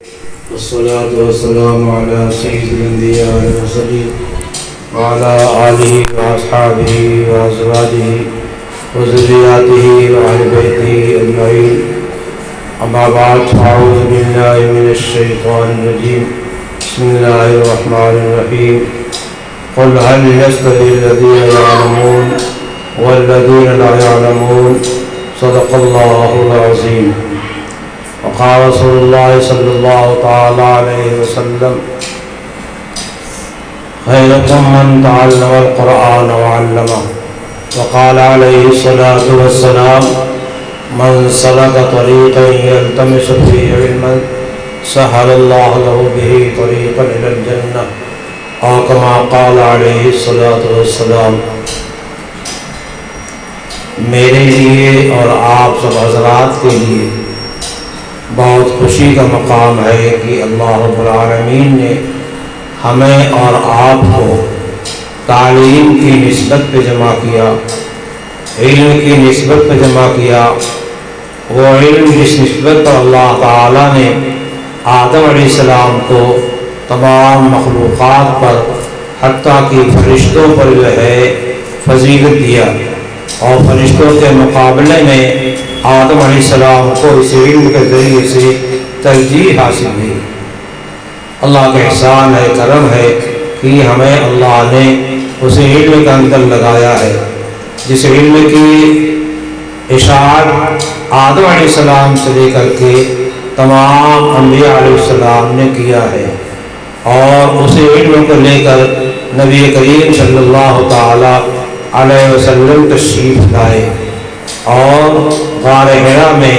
والصلاة والسلام على سيد الأنبياء والمرسلين وعلى آله وأصحابه وأزواجه وذرياته وأهل بيته أجمعين. أما بعد فأعوذ بالله من الشيطان الرجيم. بسم الله الرحمن الرحيم. قل هل يستوي الذين يعلمون والذين لا يعلمون صدق الله العظيم. وقال رسول الله صلى الله تعالى عليه وسلم خيركم من تعلم القرآن وعلمه. وقال عليه الصلاة والسلام من سلك طريقا يلتمس فيه علما سهل الله له به طريقا إلى الجنة أو كما قال عليه الصلاة والسلام. میرے لیے اور آپ سب حضرات کے لیے بہت خوشی کا مقام ہے کہ اللہ رب العالمین نے ہمیں اور آپ کو تعلیم کی نسبت پہ جمع کیا، علم کی نسبت پہ جمع کیا. وہ علم جس نسبت پر اللہ تعالیٰ نے آدم علیہ السلام کو تمام مخلوقات پر حتیٰ کہ فرشتوں پر جو ہے فضیلت دیا، اور فرشتوں کے مقابلے میں آدم علیہ السلام کو اس علم کے ذریعے سے ترجیح حاصل ہوئی. اللہ کا احسان ہے، کرم ہے کہ ہمیں اللہ نے اس علم کے اندر لگایا ہے جس علم کی اشاعت آدم علیہ السلام سے لے کر کے تمام انبیاء علیہ السلام نے کیا ہے. اور اس علم کو لے کر نبی کریم صلی اللہ تعالی علیہ وسلم تشریف لائے اور غار حرا میں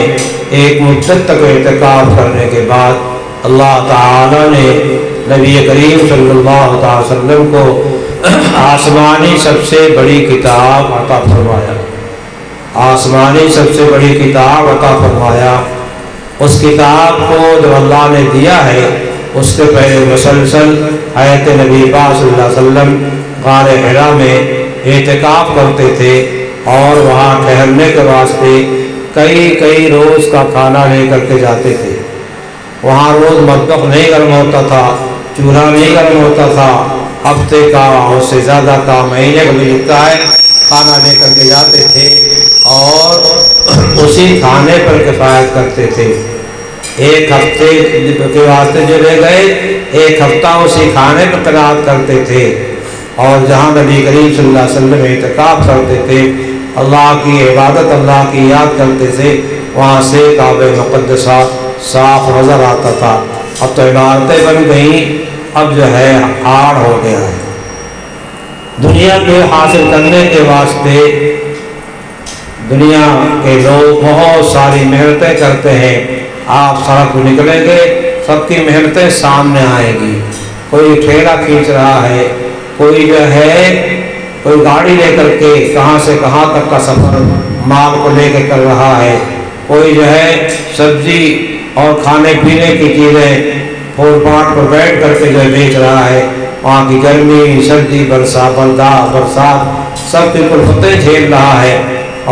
ایک مدت تک اعتکاف کرنے کے بعد اللہ تعالی نے نبی کریم صلی اللہ علیہ وسلم کو آسمانی سب سے بڑی کتاب عطا فرمایا. آسمانی سب سے بڑی کتاب عطا فرمایا. اس کتاب کو جو اللہ نے دیا ہے اس کے پہلے مسلسل حضرت نبی پاک صلی اللہ علیہ وسلم غار حرا میں اعتکاف کرتے تھے اور وہاں ٹھہرنے کے واسطے کئی روز کا کھانا لے کر کے جاتے تھے. وہاں روز مطبخ نہیں گرم ہوتا تھا، چولہا نہیں گرم ہوتا تھا. ہفتے کا اور سے زیادہ کا مہینے کا بھی لگتا ہے کھانا لے کر کے جاتے تھے اور اسی کھانے پر کفایت کرتے تھے. ایک ہفتے کے واسطے جو لے گئے ایک ہفتہ اسی کھانے پر قرات کرتے تھے. اور جہاں نبی کریم صلی اللہ علیہ وسلم اعتکاف کرتے تھے، اللہ کی عبادت، اللہ کی یاد کرتے تھے، وہاں سے کعبہ مقدسہ صاف نظر آتا تھا. اب تو عمارتیں بن گئیں، اب جو ہے آڑ ہو گیا ہے. دنیا کو حاصل کرنے کے واسطے دنیا کے لوگ بہت ساری محنتیں کرتے ہیں. آپ سڑک پہ نکلیں گے سب کی محنتیں سامنے آئیں گی. کوئی ٹھیلا کھینچ رہا ہے، کوئی جو ہے کوئی گاڑی لے کر کے کہاں سے کہاں تک کا سفر مال کو لے کے کر رہا ہے، کوئی جو ہے سبزی اور کھانے پینے کی چیزیں فوٹ پاٹ پر بیٹھ کر کے جو بیچ رہا ہے. وہاں کی گرمی، سردی، برسات سب کی کلفتیں جھیل رہا ہے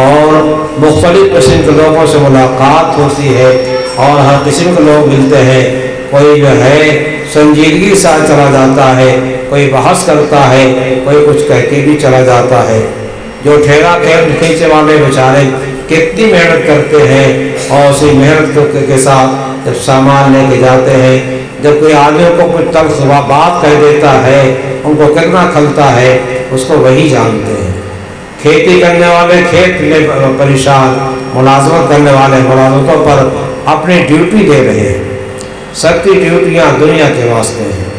اور مختلف قسم کے لوگوں سے ملاقات ہوتی ہے اور ہر قسم کے لوگ ملتے ہیں. کوئی جو ہے سنجیدگی کے ساتھ چلا جاتا ہے، کوئی بحث کرتا ہے، کوئی کچھ کہہ کے بھی چلا جاتا ہے. جو ٹھیلا کھینچے والے بیچارے کتنی محنت کرتے ہیں اور اسی محنت کے ساتھ جب سامان لے کے جاتے ہیں، جب کوئی آدمی کو کچھ تلخ بات کہہ دیتا ہے ان کو کتنا کھلتا ہے اس کو وہی جانتے ہیں. کھیتی کرنے والے کھیت میں پریشان، ملازمت کرنے والے ملازمتوں پر اپنی ڈیوٹی دے رہے ہیں. سب کی ڈیوٹیاں دنیا کے واسطے ہیں،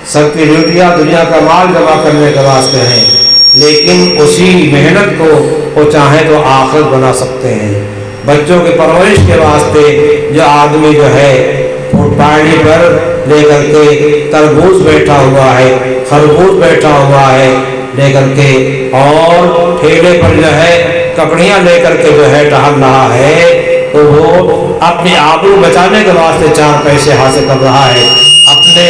سب کی ڈیوٹیاں دنیا کا مال جمع کرنے کے واسطے ہیں، لیکن اسی محنت کو وہ چاہیں تو آخرت بنا سکتے ہیں. بچوں کی پرورش کے واسطے جو آدمی جو ہے پہاڑی پر لے کر کے تربوز بیٹھا ہوا ہے، خربوز بیٹھا ہوا ہے لے کر کے، اور ٹھیلے پر جو ہے کپڑیاں لے کر کے جو ہے ٹہل رہا ہے، تو وہ اپنی آبرو بچانے کے واسطے 4 پیسے حاصل کر رہا ہے. اپنے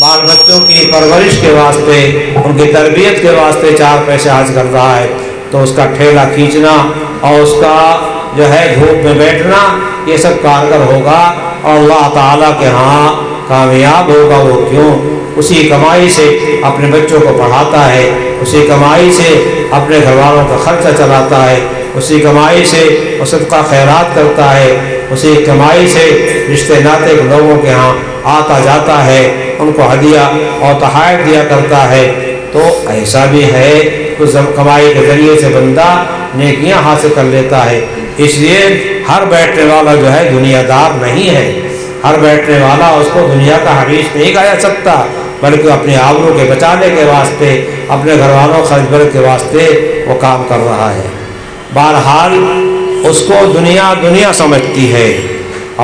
بال بچوں کی پرورش کے واسطے، ان کی تربیت کے واسطے 4 پیسے حاصل کر رہا ہے. تو اس کا ٹھیلا کھینچنا اور اس کا جو ہے دھوپ میں بیٹھنا یہ سب کارگر ہوگا اور اللہ تعالیٰ کے ہاں کامیاب ہوگا وہ کیوں؟ اسی کمائی سے اپنے بچوں کو پڑھاتا ہے، اسی کمائی سے اپنے گھر والوں کا خرچہ چلاتا ہے، اسی کمائی سے وہ صدقہ خیرات کرتا ہے، اسی کمائی سے رشتے ناطے کے لوگوں کے ہاں آتا جاتا ہے، ان کو ہدیہ اور تحائف دیا کرتا ہے۔ تو ایسا بھی ہے اس کمائی کے ذریعے سے بندہ نیکیاں حاصل کر لیتا ہے۔ اس لیے ہر بیٹھنے والا جو ہے دنیا دار نہیں ہے، ہر بیٹھنے والا اس کو دنیا کا حریص نہیں کہا جا سکتا، بلکہ اپنے آبرو کے بچانے کے واسطے، اپنے گھر والوں خرچ برت کے واسطے وہ کام کر رہا ہے۔ بہرحال اس کو دنیا سمجھتی ہے،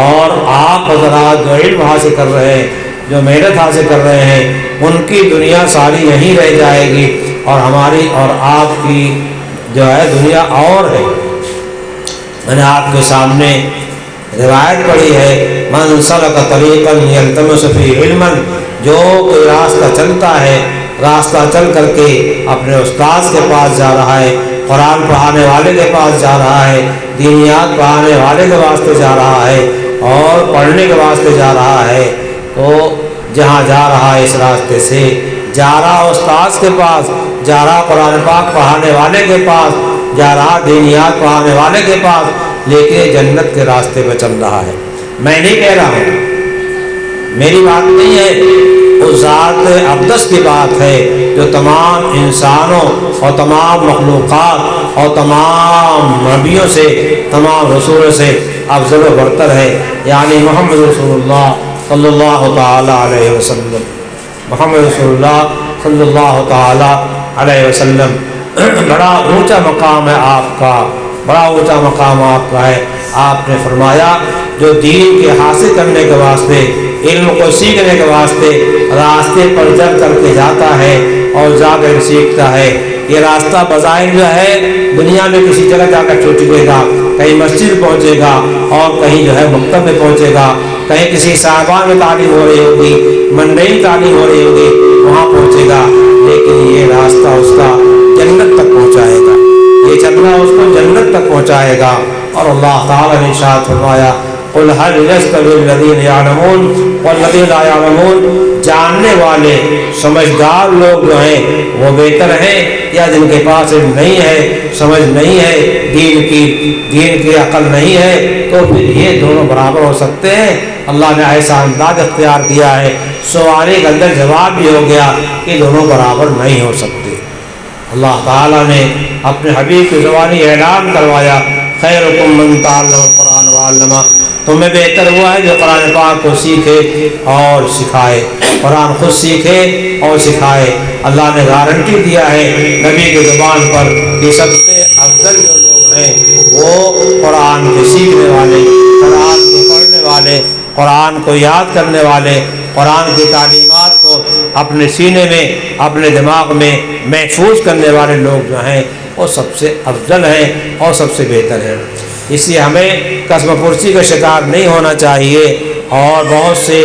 اور آپ حضرات جو علم حاصل کر رہے ہیں، جو محنت حاصل کر رہے ہیں، ان کی دنیا ساری یہیں رہ جائے گی، اور ہماری اور آپ کی جو ہے دنیا اور ہے۔ میں نے آپ کے سامنے روایت پڑھی ہے، من سلک طریقا یلتمس فیہ علما، جو کوئی راستہ چلتا ہے، راستہ چل کر کے اپنے استاذ کے پاس جا رہا ہے، قرآن پڑھانے والے کے پاس جا رہا ہے، دینیات پڑھانے والے کے واسطے جا رہا ہے، اور پڑھنے کے واسطے جا رہا ہے، تو جہاں جا رہا ہے اس راستے سے جا رہا استاذ کے پاس، جا رہا قرآن پاک پڑھانے والے کے پاس، جا رہا دینیات پڑھانے والے کے پاس، لیکن جنت کے راستے پہ چل رہا ہے۔ میں نہیں کہہ رہا ہوں، میری بات نہیں ہے، اس ذات اقدس کی بات ہے جو تمام انسانوں اور تمام مخلوقات اور تمام نبیوں سے، تمام رسولوں سے افضل و برتر ہے، یعنی محمد رسول اللہ صلی اللہ تعالی علیہ وسلم، محمد رسول اللہ صلی اللہ تعالی علیہ وسلم۔ بڑا اونچا مقام ہے آپ کا، بڑا اونچا مقام آپ کا ہے۔ آپ نے فرمایا جو دین کے حاصل کرنے کے واسطے، علم کو سیکھنے کے واسطے راستے پر چل کر کے جاتا ہے اور جا کر سیکھتا ہے، یہ راستہ بظاہر جو ہے دنیا میں کسی جگہ جا کر چھوٹے گا، کہیں مسجد پہنچے گا، اور کہیں جو ہے مکتب میں پہنچے گا، کہیں کسی صاحبان میں تعلیم ہو رہی ہوگی، منڈئی تعلیم ہو رہی ہوگی، وہاں پہنچے گا، لیکن یہ راستہ اس کا جنت تک پہنچائے گا، یہ چلنا اس کو جنت تک پہنچائے گا۔ اور اللہ تعالیٰ نے ارشاد فرمایا قل هل يستوي الذين يعلمون والذين لا يعلمون، جاننے والے سمجھدار لوگ جو ہیں وہ بہتر ہیں، یا جن کے پاس علم نہیں ہے، سمجھ نہیں ہے، دین کی عقل نہیں ہے، تو پھر یہ دونوں برابر ہو سکتے ہیں؟ اللہ نے ایسا انداز اختیار کیا ہے، سوال کے اندر جواب بھی ہو گیا کہ دونوں برابر نہیں ہو سکتے۔ اللہ تعالیٰ نے اپنے حبیب کی زبانی اعلان کروایا خیرکم من تعلم القرآن وعلمہ، تمہیں بہتر ہوا ہے جو قرآن پاک کو سیکھے اور سکھائے، قرآن خود سیکھے اور سکھائے۔ اللہ نے گارنٹی دیا ہے نبی کی زبان پر کہ سب سے افضل جو لوگ ہیں وہ قرآن کے سیکھنے والے، قرآن کو پڑھنے والے، قرآن کو یاد کرنے والے، قرآن کی تعلیمات کو اپنے سینے میں، اپنے دماغ میں محفوظ کرنے والے لوگ جو ہیں وہ سب سے افضل ہیں اور سب سے بہتر ہیں۔ اس لیے ہمیں قسم پرسی کا شکار نہیں ہونا چاہیے، اور بہت سے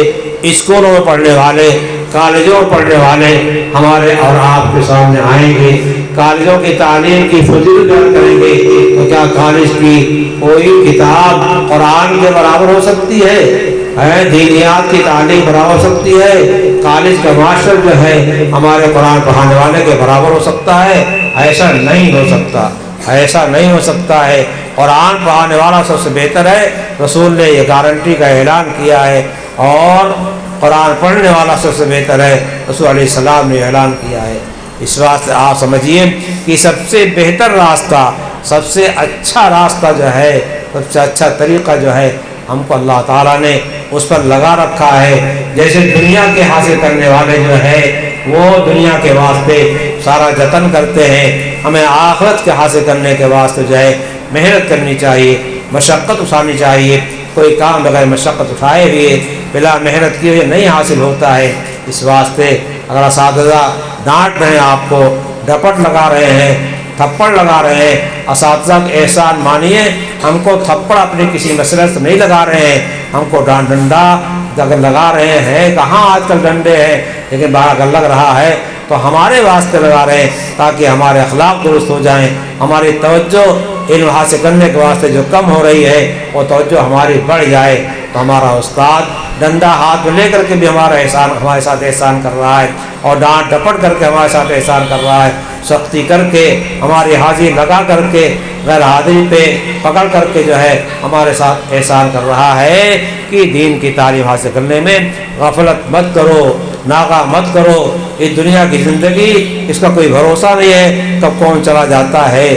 اسکولوں میں پڑھنے والے، کالجوں میں پڑھنے والے ہمارے اور آپ کے سامنے آئیں گے، کالجوں کی تعلیم کی فضیلت بیان کریں گے، تو کیا کالج کی کوئی کتاب قرآن کے برابر ہو سکتی ہے؟ دینیات کی تعلیم برابر ہو سکتی ہے؟ کالج کا ماسٹر جو ہے ہمارے قرآن پڑھانے والے کے برابر ہو سکتا ہے؟ ایسا نہیں ہو سکتا، ایسا نہیں ہو سکتا ہے۔ قرآن پڑھانے والا سب سے بہتر ہے، رسول نے یہ گارنٹی کا اعلان کیا ہے، اور قرآن پڑھنے والا سب سے بہتر ہے، رسول علیہ السلام نے اعلان کیا ہے۔ اس واسطے آپ سمجھیے کہ سب سے بہتر راستہ، سب سے اچھا راستہ جو ہے، سب سے اچھا طریقہ جو ہے، ہم کو اللہ تعالیٰ نے اس پر لگا رکھا ہے۔ جیسے دنیا کے حاصل کرنے والے جو ہے وہ دنیا کے واسطے سارا جتن کرتے ہیں، ہمیں آخرت کے حاصل کرنے کے واسطے جو ہے محنت کرنی چاہیے، مشقت اٹھانی چاہیے۔ کوئی کام بغیر مشقت اٹھائے ہوئے، بلا محنت کیے ہوئے نہیں حاصل ہوتا ہے۔ اس واسطے اگر اساتذہ ڈانٹ رہے ہیں، آپ کو ڈپٹ لگا رہے ہیں، تھپڑ لگا رہے ہیں، اساتذہ کا احسان مانیے، ہم کو تھپڑ اپنے کسی مسئلے سے نہیں لگا رہے ہیں، ہم کو ڈنڈا اگر لگا رہے ہیں، کہاں آج کل ڈنڈے ہیں، لیکن اگر لگ رہا ہے تو ہمارے واسطے لگا رہے ہیں، تاکہ ہمارے اخلاق درست ہو جائیں، ہماری توجہ علم حاصل کرنے کے واسطے جو کم ہو رہی ہے وہ توجہ ہماری بڑھ جائے۔ تو ہمارا استاد ڈنڈا ہاتھ میں لے کر کے بھی ہمارے ساتھ احسان کر رہا ہے، اور ڈانٹ ڈپٹ کر کے ہمارے ساتھ احسان کر رہا ہے، سختی کر کے ہماری حاضری لگا کر کے غیر حاضری پہ پکڑ کر کے جو ہے ہمارے ساتھ احسان کر رہا ہے کہ دین کی تعلیم حاصل کرنے میں غفلت مت کرو، ناغہ مت کرو۔ اس دنیا کی زندگی اس کا کوئی بھروسہ نہیں ہے، کب کون چلا جاتا ہے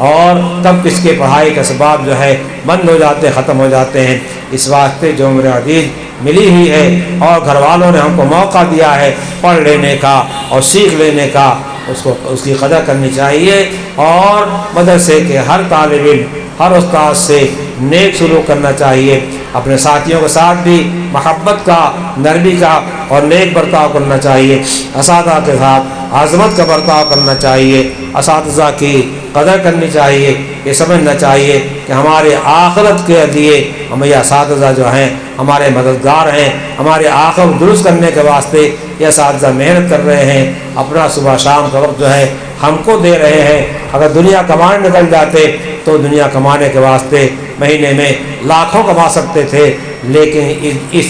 اور تب کس کے پڑھائی کا اسباب جو ہے بند ہو جاتے، ختم ہو جاتے ہیں۔ اس واسطے جو عمر عزیز ملی ہوئی ہے اور گھر والوں نے ہم کو موقع دیا ہے پڑھ لینے کا اور سیکھ لینے کا، اس کی قدر کرنی چاہیے، اور مدرسے کے ہر طالب علم، ہر استاد سے نیک سلوک کرنا چاہیے، اپنے ساتھیوں کے ساتھ بھی محبت کا، نرمی کا اور نیک برتاؤ کرنا چاہیے، اساتذہ کے ساتھ عظمت کا برتاؤ کرنا چاہیے، اساتذہ کی قدر کرنی چاہیے، یہ سمجھنا چاہیے کہ ہمارے آخرت کے لیے ہمیں یہ اساتذہ جو ہیں ہمارے مددگار ہیں، ہمارے آخرت درست کرنے کے واسطے یہ اساتذہ محنت کر رہے ہیں، اپنا صبح شام کا وقت جو ہے ہم کو دے رہے ہیں۔ اگر دنیا کمانے نکل جاتے تو دنیا کمانے کے واسطے مہینے میں لاکھوں کما سکتے تھے، لیکن اس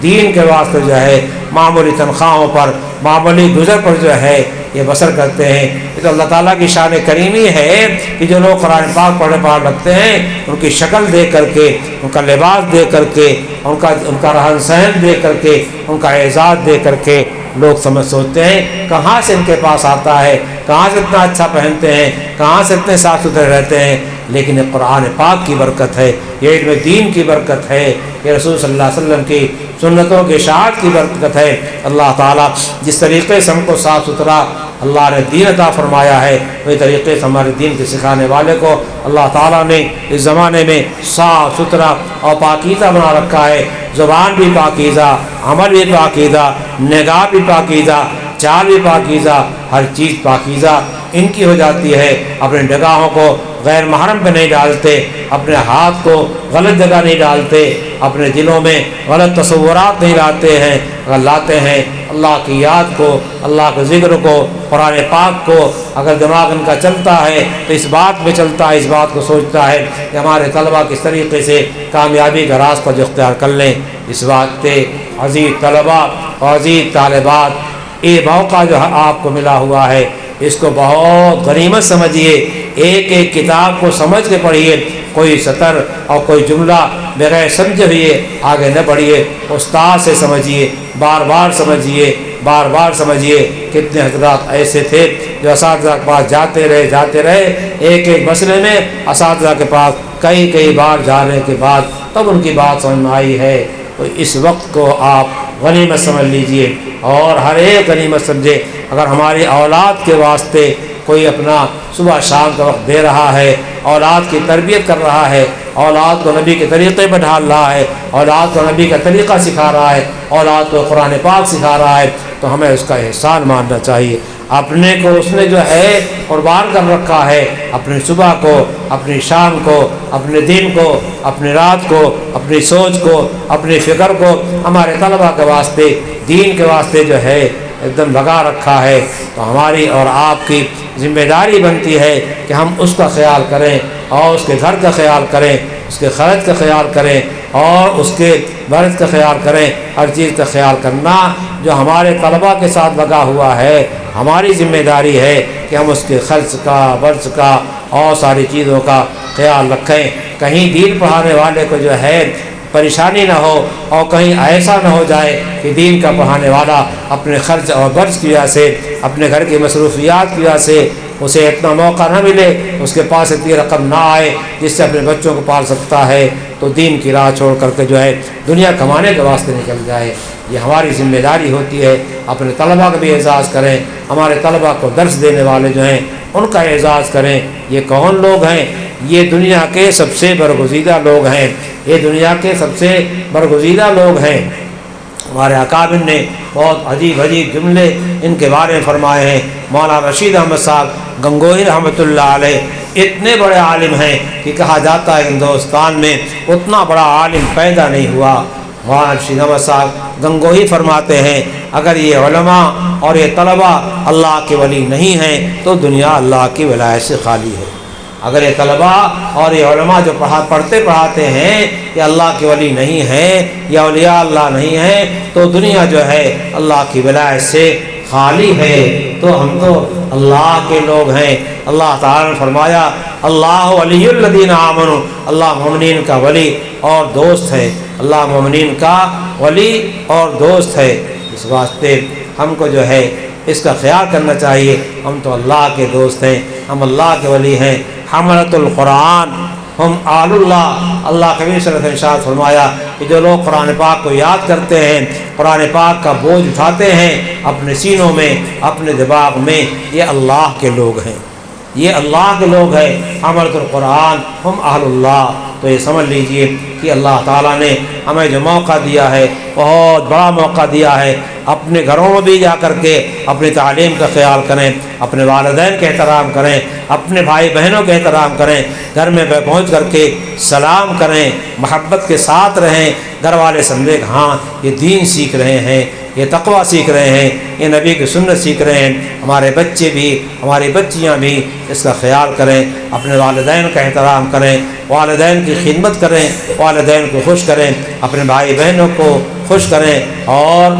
دین کے واسطے جو ہے معمولی تنخواہوں پر، معمولی گزر پر جو ہے یہ بسر کرتے ہیں۔ یہ تو اللہ تعالیٰ کی شان کریمی ہے کہ جو لوگ قرآن پاک پڑھنے پڑھ لگتے ہیں، ان کی شکل دیکھ کر کے، ان کا لباس دیکھ کر کے، ان کا رہن سہن دیکھ کر کے، ان کا اعزاز دیکھ کر کے لوگ سوچتے ہیں کہاں سے ان کے پاس آتا ہے، کہاں سے اتنا اچھا پہنتے ہیں، کہاں سے اتنے صاف ستھرے رہتے ہیں۔ لیکن یہ قرآن پاک کی برکت ہے، یہ علم دین کی برکت ہے، یہ رسول صلی اللہ علیہ وسلم کی سنتوں کی اشاعت کی برکت ہے۔ اللہ تعالیٰ جس طریقے سے ہم کو صاف ستھرا اللہ نے دین عطا فرمایا ہے، وہی طریقے سے ہمارے دین کے سکھانے والے کو اللہ تعالیٰ نے اس زمانے میں صاف ستھرا اور پاکیزہ بنا رکھا ہے۔ زبان بھی پاکیزہ، عمل بھی پاکیزہ، نگاہ بھی پاکیزہ، چال بھی پاکیزہ، ہر چیز پاکیزہ ان کی ہو جاتی ہے۔ اپنے نگاہوں کو غیر محرم پہ نہیں ڈالتے، اپنے ہاتھ کو غلط جگہ نہیں ڈالتے، اپنے دلوں میں غلط تصورات نہیں لاتے ہیں۔ اگر لاتے ہیں اللہ کی یاد کو، اللہ کے ذکر کو، قرآن پاک کو اگر دماغ ان کا چلتا ہے تو اس بات پہ چلتا ہے، اس بات کو سوچتا ہے کہ ہمارے طلبہ کس طریقے سے کامیابی کا راستہ جو اختیار کر لیں۔ اس واسطے عزیز طلبہ اور عزیز طالبات، یہ موقع جو آپ کو ملا ہوا ہے اس کو بہت غنیمت سمجھیے، ایک ایک کتاب کو سمجھ کے پڑھیے، کوئی سطر اور کوئی جملہ بغیر سمجھے ہوئے آگے نہ بڑھیے، استاد سے سمجھیے، بار بار سمجھیے، بار بار سمجھیے۔ کتنے حضرات ایسے تھے جو اساتذہ کے پاس جاتے رہے، ایک ایک مسئلے میں اساتذہ کے پاس کئی بار جانے کے بعد تب ان کی بات سمجھ میں آئی ہے۔ تو اس وقت کو آپ غنیمت سمجھ لیجئے اور ہر ایک غنیمت سمجھے۔ اگر ہماری اولاد کے واسطے کوئی اپنا صبح شام کا وقت دے رہا ہے، اولاد کی تربیت کر رہا ہے، اولاد کو نبی کے طریقے پر ڈھال رہا ہے، اولاد کو نبی کا طریقہ سکھا رہا ہے، اولاد کو قرآن پاک سکھا رہا ہے، تو ہمیں اس کا احسان ماننا چاہیے۔ اپنے کو اس نے جو ہے قربان کر رکھا ہے، اپنی صبح کو، اپنی شام کو، اپنے دن کو، اپنی رات کو، اپنی سوچ کو، اپنی فکر کو ہمارے طلبہ کے واسطے، دین کے واسطے جو ہے ایک دم لگا رکھا ہے۔ تو ہماری اور آپ کی ذمہ داری بنتی ہے کہ ہم اس کا خیال کریں اور اس کے گھر کا خیال کریں، اس کے خرچ کا خیال کریں اور اس کے برد کا خیال کریں۔ ہر چیز کا خیال کرنا جو ہمارے طلبہ کے ساتھ لگا ہوا ہے، ہماری ذمہ داری ہے کہ ہم اس کے خرچ کا، برد کا اور ساری چیزوں کا خیال رکھیں۔ کہیں دین پڑھانے والے کو جو ہے پریشانی نہ ہو اور کہیں ایسا نہ ہو جائے کہ دین کا پڑھانے والا اپنے خرچ اور برچ کی وجہ سے، اپنے گھر کی مصروفیات کی وجہ سے اسے اتنا موقع نہ ملے، اس کے پاس اتنی رقم نہ آئے جس سے اپنے بچوں کو پال سکتا ہے، تو دین کی راہ چھوڑ کر کے جو ہے دنیا کمانے کے واسطے نکل جائے۔ یہ ہماری ذمہ داری ہوتی ہے۔ اپنے طلبہ کا بھی اعزاز کریں، ہمارے طلبہ کو درس دینے والے جو ہیں ان کا اعزاز کریں۔ یہ کون لوگ ہیں؟ یہ دنیا کے سب سے برگزیدہ لوگ ہیں، یہ دنیا کے سب سے برگزیدہ لوگ ہیں۔ ہمارے اکابر نے بہت عجیب جملے ان کے بارے میں فرمائے ہیں۔ مولانا رشید احمد صاحب گنگوہی رحمۃ اللہ علیہ اتنے بڑے عالم ہیں کہ کہا جاتا ہے ہندوستان میں اتنا بڑا عالم پیدا نہیں ہوا۔ مولانا رشید احمد صاحب گنگوہی فرماتے ہیں اگر یہ علماء اور یہ طلباء اللہ کے ولی نہیں ہیں تو دنیا اللہ کی ولایت سے خالی ہے۔ اگر یہ طلباء اور یہ علماء جو پڑھتے پڑھاتے ہیں یہ اللہ کے ولی نہیں ہیں یا اولیاء اللہ نہیں ہیں تو دنیا جو ہے اللہ کی ولایت سے خالی ہے، تو ہم تو اللہ کے لوگ ہیں۔ اللہ تعالیٰ نے فرمایا اللہ ولی الذین آمنوا، اللہ مومنین کا ولی اور دوست ہے، اللہ مومنین کا ولی اور دوست ہے۔ اس واسطے ہم کو جو ہے اس کا خیال کرنا چاہیے، ہم تو اللہ کے دوست ہیں، ہم اللہ کے ولی ہیں۔ حملۃ القرآن ہم آل اللہ، اللہ کے نبی صلی اللہ علیہ وسلم نے ارشاد فرمایا کہ جو لوگ قرآن پاک کو یاد کرتے ہیں، قرآن پاک کا بوجھ اٹھاتے ہیں اپنے سینوں میں، اپنے دماغ میں، یہ اللہ کے لوگ ہیں، یہ اللہ کے لوگ ہیں۔ حملۃ القرآن ہم اہل اللہ، تو یہ سمجھ لیجئے کہ اللہ تعالیٰ نے ہمیں جو موقع دیا ہے بہت بڑا موقع دیا ہے، اپنے گھروں میں بھی جا کر کے اپنی تعلیم کا خیال کریں، اپنے والدین کے احترام کریں، اپنے بھائی بہنوں کے احترام کریں، گھر میں پہنچ کر کے سلام کریں، محبت کے ساتھ رہیں، گھر والے سمجھے کہ ہاں یہ دین سیکھ رہے ہیں، یہ تقویٰ سیکھ رہے ہیں، یہ نبی کی سنت سیکھ رہے ہیں۔ ہمارے بچے بھی، ہماری بچیاں بھی اس کا خیال کریں، اپنے والدین کا احترام کریں، والدین کی خدمت کریں، والدین کو خوش کریں، اپنے بھائی بہنوں کو خوش کریں، اور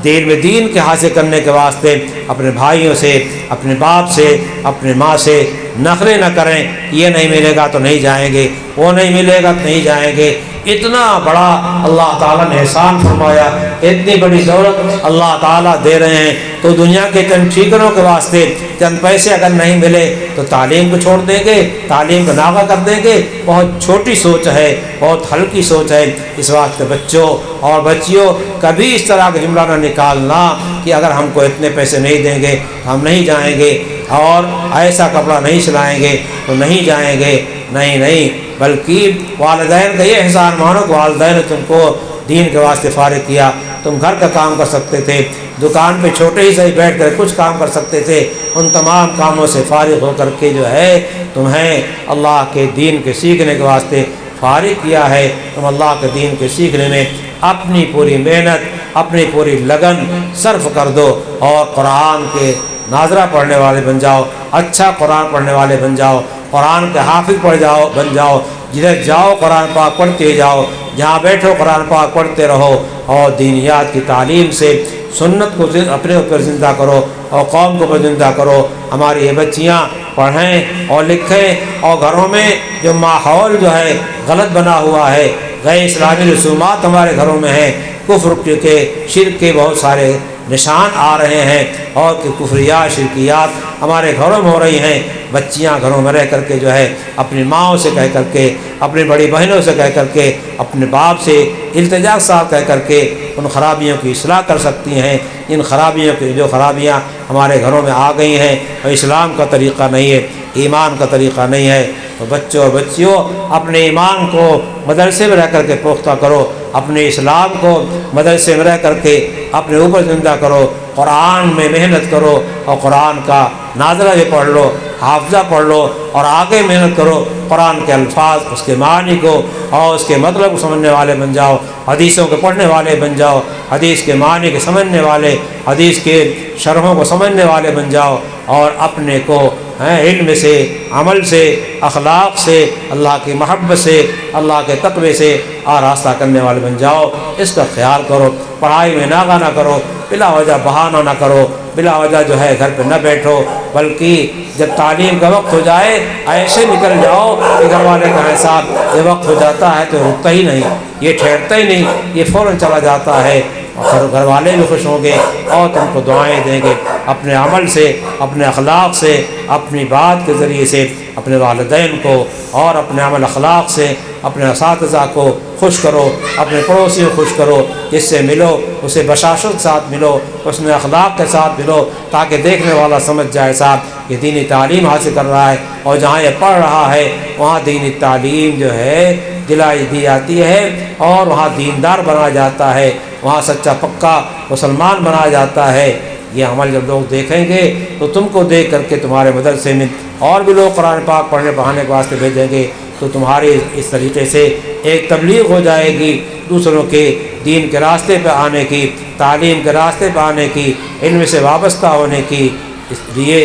دین کے حاصل کرنے کے واسطے اپنے بھائیوں سے، اپنے باپ سے، اپنے ماں سے نخرے نہ کریں، یہ نہیں ملے گا تو نہیں جائیں گے، وہ نہیں ملے گا تو نہیں جائیں گے۔ اتنا بڑا اللہ تعالیٰ نے احسان فرمایا، اتنی بڑی دولت اللہ تعالیٰ دے رہے ہیں، تو دنیا کے چند ٹھیکروں کے واسطے چند پیسے اگر نہیں ملے تو تعلیم کو چھوڑ دیں گے، تعلیم کو ناغہ کر دیں گے۔ بہت چھوٹی سوچ ہے، بہت ہلکی سوچ ہے۔ اس واسطے بچوں اور بچیوں کبھی اس طرح کا جملہ نہ نکالنا کہ اگر ہم کو اتنے پیسے نہیں دیں گے تو ہم نہیں جائیں گے، اور ایسا کپڑا نہیں سلائیں گے تو نہیں جائیں گے۔ نہیں، بلکہ والدین کا یہ احسان مانو کہ والدین نے تم کو دین کے واسطے فارغ کیا، تم گھر کا کام کر سکتے تھے، دکان پہ چھوٹے ہی سے بیٹھ کر کچھ کام کر سکتے تھے، ان تمام کاموں سے فارغ ہو کر کے جو ہے تمہیں اللہ کے دین کے سیکھنے کے واسطے فارغ کیا ہے۔ تم اللہ کے دین کے سیکھنے میں اپنی پوری محنت، اپنی پوری لگن صرف کر دو، اور قرآن کے ناظرہ پڑھنے والے بن جاؤ، اچھا قرآن پڑھنے والے بن جاؤ، قرآن کے حافظ بن جاؤ، جدھر جاؤ قرآن پاک پڑھتے جاؤ، جہاں بیٹھو قرآن پاک پڑھتے رہو، اور دینیات کی تعلیم سے سنت کو اپنے اوپر زندہ کرو اور قوم کو زندہ کرو۔ ہماری یہ بچیاں پڑھیں اور لکھیں، اور گھروں میں جو ماحول جو ہے غلط بنا ہوا ہے، غیر اسلامی رسومات ہمارے گھروں میں ہیں، کفر کے، شرک کے بہت سارے نشان آ رہے ہیں، اور کہ کفریات، شرکیات ہمارے گھروں میں ہو رہی ہیں۔ بچیاں گھروں میں رہ کر کے جو ہے اپنی ماؤں سے کہہ کر کے، اپنی بڑی بہنوں سے کہہ کر کے، اپنے باپ سے التجا کے ساتھ کہہ کر کے ان خرابیوں کی اصلاح کر سکتی ہیں۔ ان خرابیوں کی جو خرابیاں ہمارے گھروں میں آ گئی ہیں، اور اسلام کا طریقہ نہیں ہے، ایمان کا طریقہ نہیں ہے، تو بچوں اور بچیوں اپنے ایمان کو مدرسے میں رہ کر کے پختہ کرو، اپنے اسلام کو مدرسے میں رہ کر کے اپنے اوپر زندہ کرو، قرآن میں محنت کرو، اور قرآن کا ناظرہ بھی پڑھ لو، حافظہ پڑھ لو، اور آگے محنت کرو، قرآن کے الفاظ، اس کے معنی کو اور اس کے مطلب کو سمجھنے والے بن جاؤ، حدیثوں کے پڑھنے والے بن جاؤ، حدیث کے معنی کے سمجھنے والے، حدیث کے شرحوں کو سمجھنے والے بن جاؤ، اور اپنے کو علم سے، عمل سے، اخلاق سے، اللہ کی محبت سے، اللہ کے تقوی سے آراستہ کرنے والے بن جاؤ۔ اس کا خیال کرو، پڑھائی میں ناغہ نہ کرو، بلا وجہ بہانہ نہ کرو، بلا وجہ جو ہے گھر پہ نہ بیٹھو، بلکہ جب تعلیم کا وقت ہو جائے ایسے نکل جاؤ کہ گھر والے کا صاحب یہ وقت ہو جاتا ہے تو رکتا ہی نہیں، یہ ٹھہرتا ہی نہیں، یہ فوراً چلا جاتا ہے، اور گھر والے بھی خوش ہوں گے اور تم کو دعائیں دیں گے۔ اپنے عمل سے، اپنے اخلاق سے، اپنی بات کے ذریعے سے اپنے والدین کو اور اپنے عمل اخلاق سے اپنے اساتذہ کو خوش کرو، اپنے پڑوسی کو خوش کرو، جس سے ملو اسے بشاشت کے ساتھ ملو، اس میں اخلاق کے ساتھ ملو، تاکہ دیکھنے والا سمجھ جائے صاحب یہ دینی تعلیم حاصل کر رہا ہے، اور جہاں یہ پڑھ رہا ہے وہاں دینی تعلیم جو ہے دلائی دی جاتی ہے، اور وہاں دیندار بنا جاتا ہے، وہاں سچا پکا مسلمان بنا جاتا ہے۔ یہ عمل جب لوگ دیکھیں گے تو تم کو دیکھ کر کے تمہارے مدرسے میں اور بھی لوگ قرآن پاک پڑھنے پڑھانے کے واسطے بھیجیں گے، تو تمہاری اس طریقے سے ایک تبلیغ ہو جائے گی دوسروں کے دین کے راستے پہ آنے کی، تعلیم کے راستے پہ آنے کی، علم سے وابستہ ہونے کی۔ اس لیے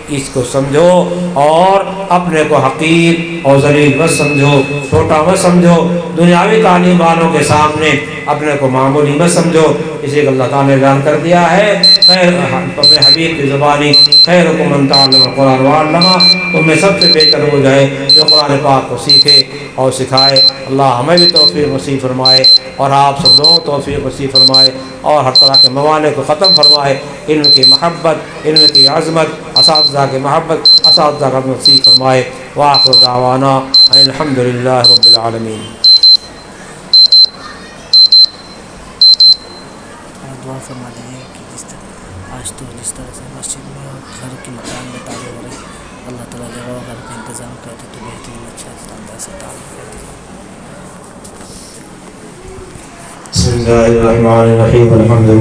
اس کو سمجھو اور اپنے کو حقیر اور ذلیل مت سمجھو، چھوٹا مت سمجھو، دنیاوی تعلیم والوں کے سامنے اپنے کو معمولی مت سمجھو۔ اسی کو اللہ تعالیٰ نے بیان کر دیا ہے خیر اپنے حبیب کی زبانی خیرکم من تعلم القرآن وعلمہ، تم میں سب سے بہتر ہو جائے جو قرآن پاک کو سیکھے اور سکھائے۔ اللہ ہمیں بھی توفیق نصیب فرمائے اور آپ سب لوگوں کو توفیق نصیب فرمائے اور ہر طرح کے موانع کو ختم فرمائے۔ علم کی محبت، علم کی عظمت، اساتذہ کی محبت، اساتذہ کا نصیب فرمائے۔ وآخر دعوانا ان الحمد للہ رب العالمین۔ دعا فرما دیں کہ جس طرح سے مسجد میں اور گھر کے مکان میں تعلیم ہو رہی ہے، اللہ تعالیٰ جگہ و گھر کا انتظام کرتے تو بہترین اچھا شاندار سے تعلیم کرتے۔ بسم اللہ الرحمن الرحیم، الحمد للہ۔